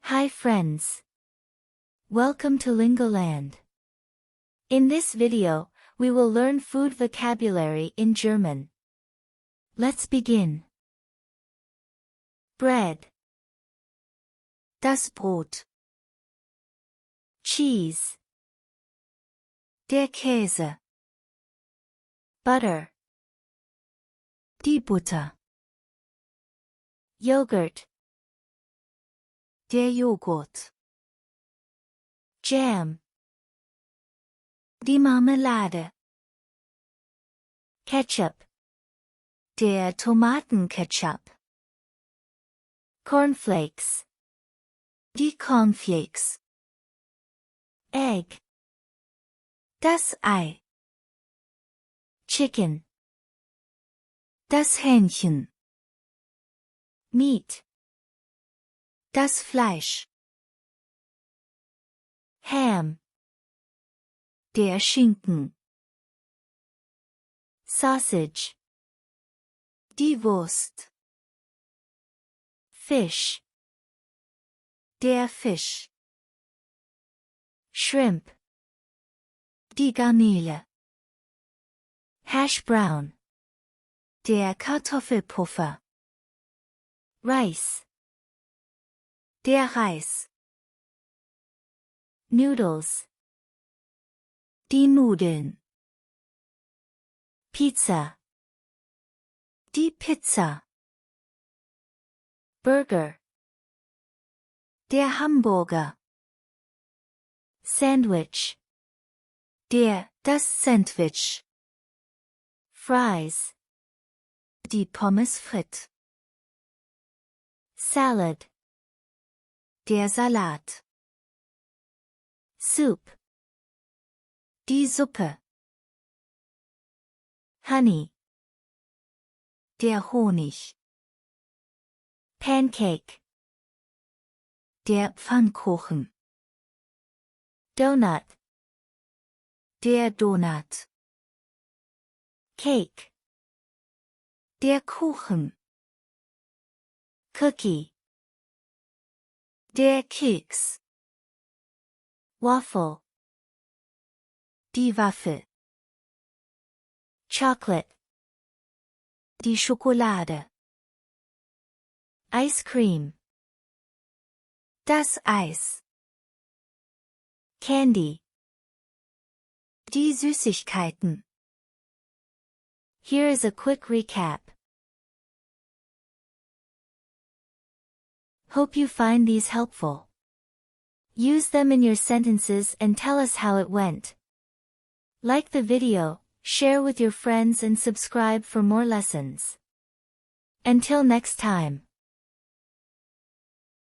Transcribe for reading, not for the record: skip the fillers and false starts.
Hi friends. Welcome to Lingoland. In this video, we will learn food vocabulary in German. Let's begin. Bread. Das Brot. Cheese. Der Käse. Butter. Die Butter. Yogurt. Der Joghurt. Jam. Die Marmelade. Ketchup. Der Tomatenketchup. Cornflakes. Die Cornflakes. Egg. Das Ei. Chicken. Das Hähnchen. Meat. Das Fleisch. Ham. Der Schinken. Sausage. Die Wurst. Fish. Der Fisch. Shrimp. Die Garnele. Hash brown. Der Kartoffelpuffer. Rice. Der Reis. Noodles. Die Nudeln. Pizza. Die Pizza. Burger. Der Hamburger. Sandwich. Das Sandwich. Fries. Die Pommes frites. Salad. Der Salat. Soup. Die Suppe. Honey. Der Honig. Pancake. Der Pfannkuchen. Donut. Der Donut. Cake. Der Kuchen. Cookie. Der Keks. Waffle. Die Waffel. Chocolate. Die Schokolade. Ice cream. Das Eis. Candy. Die Süßigkeiten. Here is a quick recap. Hope you find these helpful. Use them in your sentences and tell us how it went. Like the video, share with your friends and subscribe for more lessons. Until next time.